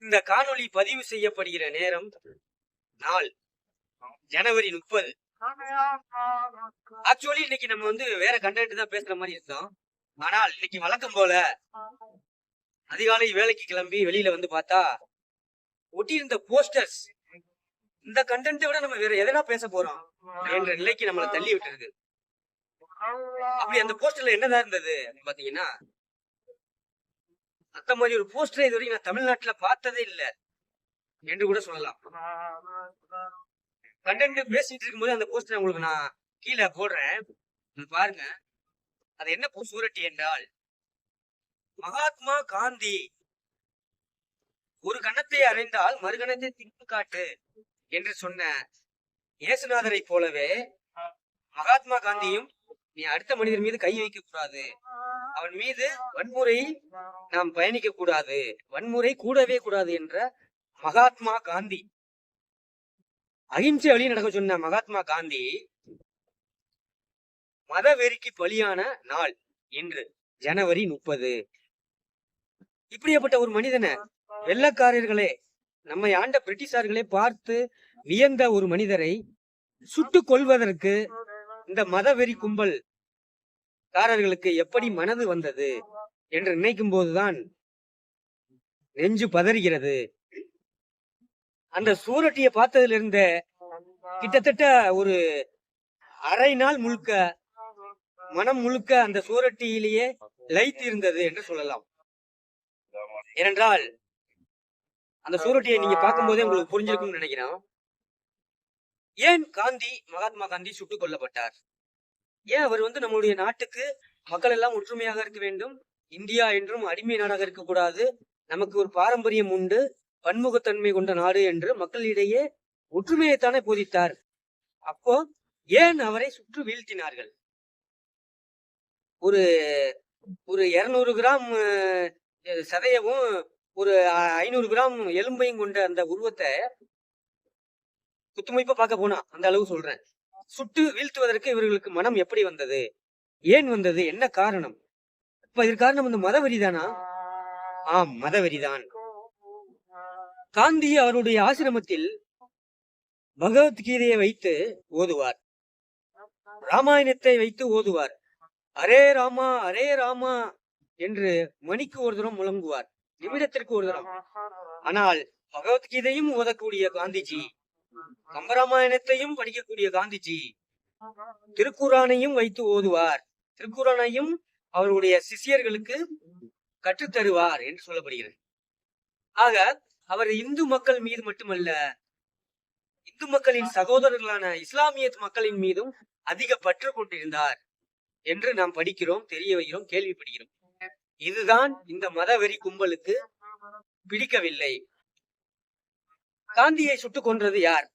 இந்த காணொளி பதிவு செய்யப்படுகிற நேரம் நாள் ஜனவரி 30. ஆக்சுவலி இன்னைக்கு நம்ம வேற கண்டென்ட் தான் பேசுற மாதிரி இருக்கோம். ஆனால் இன்னைக்கு வழக்கம் போல அதிகாலை வேலைக்கு கிளம்பி வெளியில பார்த்தா ஒட்டியிருந்த போஸ்டர்ஸ் இந்த கண்டென்ட்டை விட நம்ம வேற எதனா பேச போறோம் என்ற நிலைக்கு நம்மளை தள்ளி விட்டுருக்கு. அப்படி அந்த போஸ்டர்ல என்னதான் இருந்தது பாத்தீங்கன்னா, அந்த மாதிரி ஒரு போஸ்டரை இது வரைக்கும் நான் தமிழ்நாட்டுல பார்த்ததே இல்லை என்று கூட சொல்லலாம். கண்டென்ட் பேசிட்டு இருக்கும்போது அந்த போஸ்டர் உங்களுக்கு நான் கீழே போடுறேன், பாருங்க. அது என்ன சூரட்டி என்றால், மகாத்மா காந்தி ஒரு கணத்தை அறைந்தால் மறுகணத்தை திக்கு காட்டு என்று சொன்ன இயேசுநாதரை போலவே மகாத்மா காந்தியும் நீ அடுத்த மனிதர் மீது கை வைக்க கூடாது, அவன் மீது வன்முறையில் நாம் பயணிக்க கூடாது, வன்முறை கூடவே கூடாது என்ற மகாத்மா காந்தி, அகிம்சை வழி நடக்க சொன்ன மகாத்மா காந்தி மதவெறிக்கு பலியான நாள் இன்று ஜனவரி 30. இப்படிப்பட்ட ஒரு மனிதனை வெள்ளக்காரர்களே, நம்மை ஆண்ட பிரிட்டிஷார்களே பார்த்து வியந்த ஒரு மனிதரை சுட்டுக் கொள்வதற்கு இந்த மதவெறி கும்பல் காரர்களுக்கு எப்படி மனது வந்தது என்று நினைக்கும் போதுதான் நெஞ்சு பதறுகிறது. அந்த சூரட்டியை பார்த்ததுல இருந்த கிட்டத்தட்ட ஒரு அரை நாள் முழுக்க மனம் முழுக்க அந்த சூரட்டியிலேயே லயித்து இருந்தது என்று சொல்லலாம். ஏனென்றால் அந்த சூரட்டியை நீங்க பார்க்கும் போதே உங்களுக்கு புரிஞ்சிருக்கும்னு நினைக்கிறேன். ஏன் மகாத்மா காந்தி சுட்டுக் கொல்லப்பட்டார்? ஏன் அவர் நம்மளுடைய நாட்டுக்கு மக்கள் எல்லாம் ஒற்றுமையாக இருக்க வேண்டும், இந்தியா என்றும் அடிமை நாடாக இருக்கக்கூடாது, நமக்கு ஒரு பாரம்பரியம் உண்டு, பன்முகத்தன்மை கொண்ட நாடு என்று மக்களிடையே ஒற்றுமையைத்தானே போதித்தார். அப்போ ஏன் அவரை சுற்று வீழ்த்தினார்கள்? ஒரு 200 கிராம் சதையவும் ஒரு 500 கிராம் எலும்பையும் கொண்ட அந்த உருவத்தை குத்துமைப்பா பார்க்க போனா அந்த அளவு சொல்றேன், சுட்டு வீழ்த்துவதற்கு இவர்களுக்கு மனம் எப்படி வந்தது? ஏன் வந்தது? என்ன காரணம்? இப்ப இதற்கு காரணம் இந்த மதவெறிதானா? ஆம், மதவெறிதான். காந்தி அவருடைய ஆசிரமத்தில் பகவத்கீதையை வைத்து ஓதுவார், ராமாயணத்தை வைத்து ஓதுவார், அரே ராமா அரே ராமா என்று மணிக்கு ஒரு தரம் முழங்குவார், நிமிடத்திற்கு ஒரு தரம். ஆனால் பகவத்கீதையும் ஓதக்கூடிய காந்திஜி, கம்பராமாயணத்தையும் படிக்கக்கூடிய காந்திஜி திருக்குரானையும் வைத்து ஓதுவார், திருக்குரானையும் அவருடைய சிஷியர்களுக்கு கற்றுத்தருவார் என்று சொல்லப்படுகிறது. ஆக அவர் இந்து மக்கள் மீது மட்டுமல்ல, இந்து மக்களின் சகோதரர்களான இஸ்லாமிய மக்களின் மீதும் அதிக பற்று கொண்டிருந்தார் என்று நாம் படிக்கிறோம், தெரிய வைக்கிறோம், கேள்விப்படுகிறோம். இதுதான் இந்த மதவெறி கும்பலுக்கு பிடிக்கவில்லை. காந்தியை சுட்டுக் கொன்றது யார்?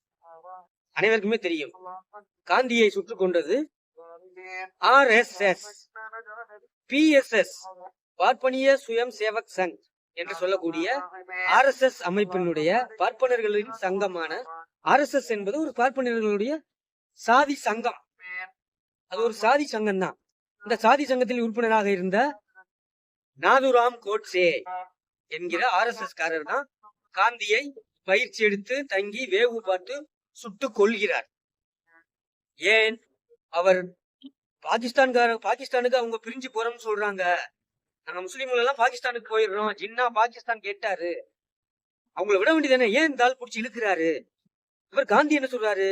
அனைவருக்குமே தெரியும். காந்தியை சுட்டுக் கொன்றது RSS, PSS, பார்ப்பனிய சுயம் சேவக் சங் என்று சொல்லக்கூடிய RSS அமைப்பினுடைய பார்ப்பனர்களின் சங்கமான RSS என்பது ஒரு பார்ப்பனர்களுடைய சாதி சங்கம். அது ஒரு சாதி சங்கம் தான். இந்த சாதி சங்கத்தில் உறுப்பினராக இருந்த நாதுராம் கோட்சே என்கிற RSS காரர் தான் காந்தியை பயிற்சி எடுத்து தங்கி வேவு பார்த்து சுட்டுக் கொள்கிறார். ஏன்? அவர் பாகிஸ்தானுக்கு அவங்க பிரிஞ்சு போறோம்னு சொல்றாங்க, நாங்க முஸ்லீம்கள் எல்லாம் பாகிஸ்தானுக்கு போயிடுறோம், ஜின்னா பாகிஸ்தான் கேட்டாரு, அவங்கள விட வேண்டியதானே, ஏன் இந்த ஆள் பிடிச்சி இழுக்கிறாரு? இவர் காந்தி என்ன சொல்றாரு?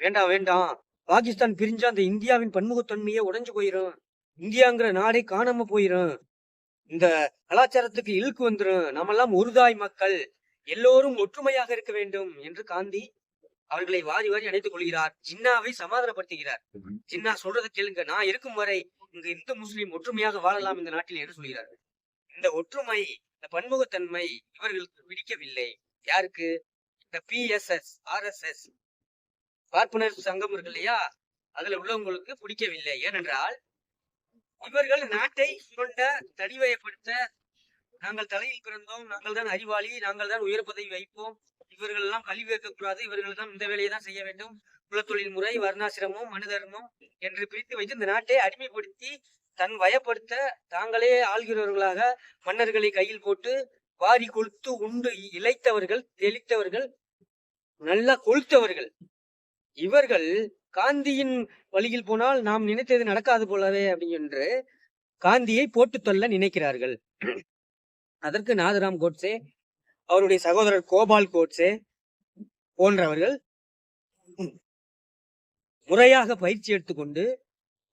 வேண்டாம் வேண்டாம், பாகிஸ்தான் பிரிஞ்சா அந்த இந்தியாவின் பன்முகத்தன்மையே உடைஞ்சு போயிரும், இந்தியாங்கிற நாடே காணாம போயிரும், இந்த கலாச்சாரத்துக்கு இழுக்கு வந்துரும், நம்மெல்லாம் ஒருதாய் மக்கள், எல்லோரும் ஒற்றுமையாக இருக்க வேண்டும் என்று காந்தி அவர்களை வாரி வாரி அணைத்துக் கொள்கிறார். ஜின்னாவை சமாதானப்படுத்துகிறார். ஜின்னா சொல்றதை கேளுங்க, நான் இருக்கும் வரை இங்கு இந்து முஸ்லீம் ஒற்றுமையாக வாழலாம் இந்த நாட்டில் என்று சொல்கிறார். இந்த ஒற்றுமை, இந்த பன்முகத்தன்மை இவர்களுக்கு பிடிக்கவில்லை. யாருக்கு? இந்த PSS, RSS பார்ப்பனர் சங்கம் இருக்கு இல்லையா, அதுல உள்ளவங்களுக்கு பிடிக்கவில்லை. ஏனென்றால் இவர்கள் நாட்டை சுரண்ட, தடிவயப்படுத்த, நாங்கள் தலையில் பிறந்தோம், நாங்கள் தான் அறிவாளி, நாங்கள் தான் உயர் பதவி வைப்போம், இவர்கள் எல்லாம் கல்வி வைக்கக்கூடாது, இவர்கள் தான் இந்த வேலையை தான் செய்ய வேண்டும், குலத்தொழில் முறை, வர்ணாசிரமம், மனு தர்மம் என்று பிரித்து வைத்து இந்த நாட்டை அடிமைப்படுத்தி தன் வயப்படுத்த தாங்களே ஆள்கிறவர்களாக மன்னர்களை கையில் போட்டு வாரி கொழுத்து உண்டு இளைத்தவர்கள், தெளித்தவர்கள், நல்லா கொழுத்தவர்கள். இவர்கள் காந்தியின் வழியில் போனால் நாம் நினைத்தது நடக்காது போலவே என்று காந்தியை போட்டு தள்ள நினைக்கிறார்கள். அதற்கு நாதராம் கோட்சே, அவருடைய சகோதரர் கோபால் கோட்சே போன்றவர்கள் முறையாக பயிற்சி எடுத்துக்கொண்டு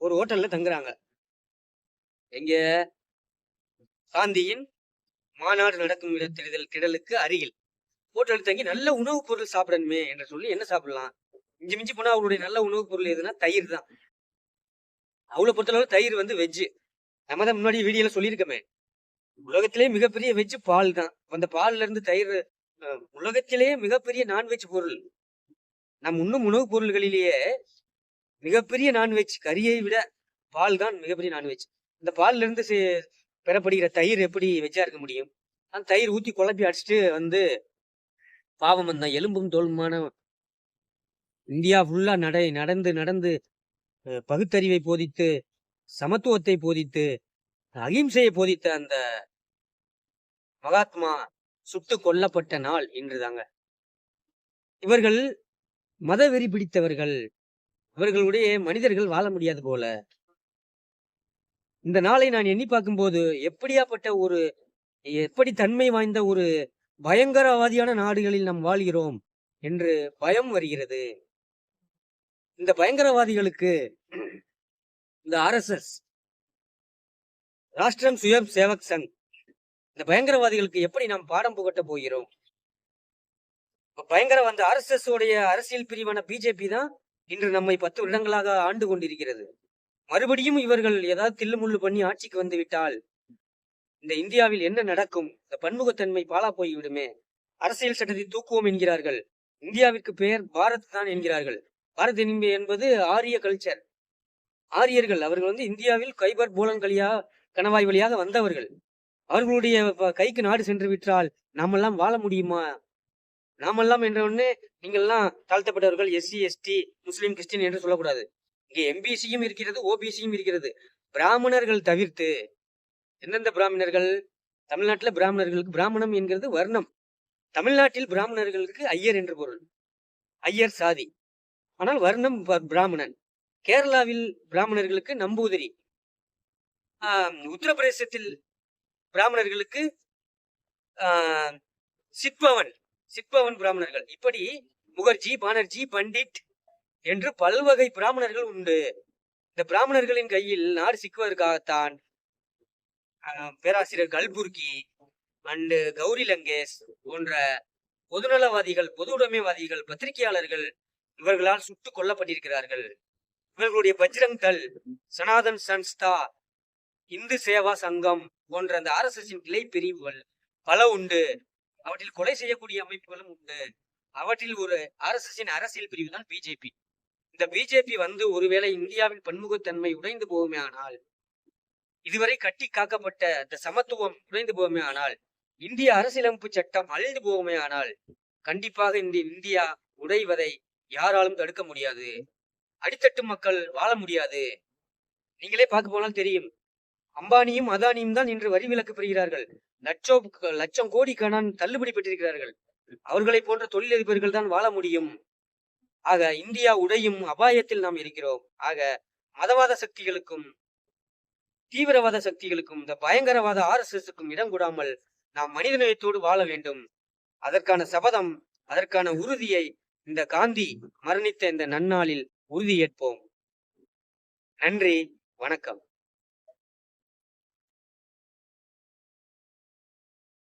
ஒரு ஹோட்டல்ல தங்குறாங்க. எங்க காந்தியின் மாநாடு நடக்கும் திடலுக்கு அருகில் ஹோட்டல் தங்கி நல்ல உணவுப் பொருள் சாப்பிடணுமே என்று சொல்லி என்ன சாப்பிடலாம், மிஞ்சி மிஞ்சி போனா அவருடைய நல்ல உணவுப் பொருள் எதுனா தயிர் தான். அவ்வளவு பொறுத்தளவு தயிர் வெஜ்ஜு. நம்ம தான் முன்னாடி வீடியோல சொல்லியிருக்கோமே, உலகத்திலேயே மிகப்பெரிய வெஜ் பால் தான். அந்த பால்ல இருந்து தயிர் உலகத்திலேயே மிகப்பெரிய நான்வெஜ் பொருள். நம் இன்னும் உணவுப் பொருள்களிலேயே மிகப்பெரிய நான்வெஜ், கறியை விட பால் தான் மிகப்பெரிய நான்வெஜ். இந்த பால்ல இருந்து பெறப்படுகிற தயிர் எப்படி வெஜ்ஜா இருக்க முடியும்? அந்த தயிர் ஊத்தி குழப்பி அடிச்சுட்டு பாவம் அந்த எலும்பும் தோலுமான இந்தியா ஃபுல்லா நடந்து நடந்து பகுத்தறிவை போதித்து, சமத்துவத்தை போதித்து, அகிம்சையை போதித்த அந்த மகாத்மா சுட்டு கொல்லப்பட்ட நாள் இன்றுதாங்க. இவர்கள் மதவெறி பிடித்தவர்கள். இவர்களுடைய மனிதர்கள் வாழ முடியாது போல. இந்த நாளை நான் எண்ணி பார்க்கும்போது எப்படி தன்மை வாய்ந்த ஒரு பயங்கரவாதியான நாடுகளில் நாம் வாழ்கிறோம் என்று பயம் வருகிறது. இந்த பயங்கரவாதிகளுக்கு இந்த RSS, ராஷ்டிரம் சுயம் சேவக் சங், இந்த பயங்கரவாதிகளுக்கு எப்படி நாம் பாடம் புகட்ட போகிறோம்? பயங்கரவாத RSS உடைய அரசியல் பிரிவான BJP தான் இன்று நம்மை 10 வருடங்களாக ஆண்டு கொண்டிருக்கிறது. மறுபடியும் இவர்கள் ஏதாவது தில்லுமுள்ளு பண்ணி ஆட்சிக்கு வந்து விட்டால் இந்த இந்தியாவில் என்ன நடக்கும்? இந்த பன்முகத்தன்மை பாலா போய்விடுமே. அரசியல் சட்டத்தை தூக்குவோம் என்கிறார்கள். இந்தியாவிற்கு பெயர் பாரத் தான் என்கிறார்கள். பாரத் என்பது ஆரிய கல்ச்சர். ஆரியர்கள் அவர்கள் இந்தியாவில் கைபர் போலன் கணவாய் வழியாக வந்தவர்கள். அவர்களுடைய கைக்கு நாடு சென்று விட்டால் நாமெல்லாம் வாழ முடியுமா? நாமெல்லாம் என்ற உடனே நீங்கள்லாம் தாழ்த்தப்பட்டவர்கள், SC ST முஸ்லீம் கிறிஸ்டின் என்று சொல்லக்கூடாது. இங்கே MBCயும் இருக்கிறது, OBCயும் இருக்கிறது. பிராமணர்கள் தவிர்த்து எந்தெந்த பிராமணர்கள்? தமிழ்நாட்டில் பிராமணர்களுக்கு பிராமணம் என்கிறது வர்ணம். தமிழ்நாட்டில் பிராமணர்களுக்கு ஐயர் என்று பொருள். ஐயர் சாதி, ஆனால் வர்ணம் பிராமணன். கேரளாவில் பிராமணர்களுக்கு நம்பூதிரி. உத்தரப்பிரதேசத்தில் பிராமணர்களுக்கு சித்பவன் பிராமணர்கள். இப்படி முகர்ஜி, பானர்ஜி, பண்டிட் என்று பல்வகை பிராமணர்கள் உண்டு. இந்த பிராமணர்களின் கையில் நாடு சிக்குவதற்காகத்தான் பேராசிரியர் கல்புர்கி அண்ட் கௌரி லங்கேஷ் போன்ற பொதுநலவாதிகள், பொது உடைமைவாதிகள், பத்திரிகையாளர்கள் இவர்களால் சுட்டுக் கொல்லப்பட்டிருக்கிறார்கள். இவர்களுடைய பஜ்ரங் தள், சனாதன் சன்ஸ்தா, இந்து சேவா சங்கம் போன்ற அந்த RSSின் கிளை பிரிவுகள் பல உண்டு. அவற்றில் கொலை செய்யக்கூடிய அமைப்புகளும் உண்டு. அவற்றில் ஒரு RSSின் அரசியல் பிரிவு தான் BJP. இந்த BJP ஒருவேளை இந்தியாவின் பன்முகத்தன்மை உடைந்து போகுமே ஆனால், இதுவரை கட்டி காக்கப்பட்ட இந்த சமத்துவம் உடைந்து போகுமே ஆனால், இந்திய அரசியலமைப்பு சட்டம் அழிந்து போகுமே ஆனால், கண்டிப்பாக இந்த இந்தியா உடைவதை யாராலும் தடுக்க முடியாது. அடித்தட்டு மக்கள் வாழ முடியாது. நீங்களே பார்க்க போனால் தெரியும், அம்பானியும் அதானியும் தான் இன்று வரி விலக்கு பெறுகிறார்கள். லட்சம் கோடி கணன் தள்ளுபடி பெற்றிருக்கிறார்கள். அவர்களை போன்ற தொழிலதிபர்கள் தான் வாழ முடியும். ஆக இந்தியா உடையும் அபாயத்தில் நாம் இருக்கிறோம். ஆக மதவாத சக்திகளுக்கும் தீவிரவாத சக்திகளுக்கும் இந்த பயங்கரவாத RSSக்கும் இடம் கொடாமல் நாம் மனிதநேயத்தோடு வாழ வேண்டும். அதற்கான சபதம், அதற்கான உறுதியை இந்த காந்தி மரணித்த இந்த நன்னாளில் உறுதியேற்போம். நன்றி, வணக்கம்.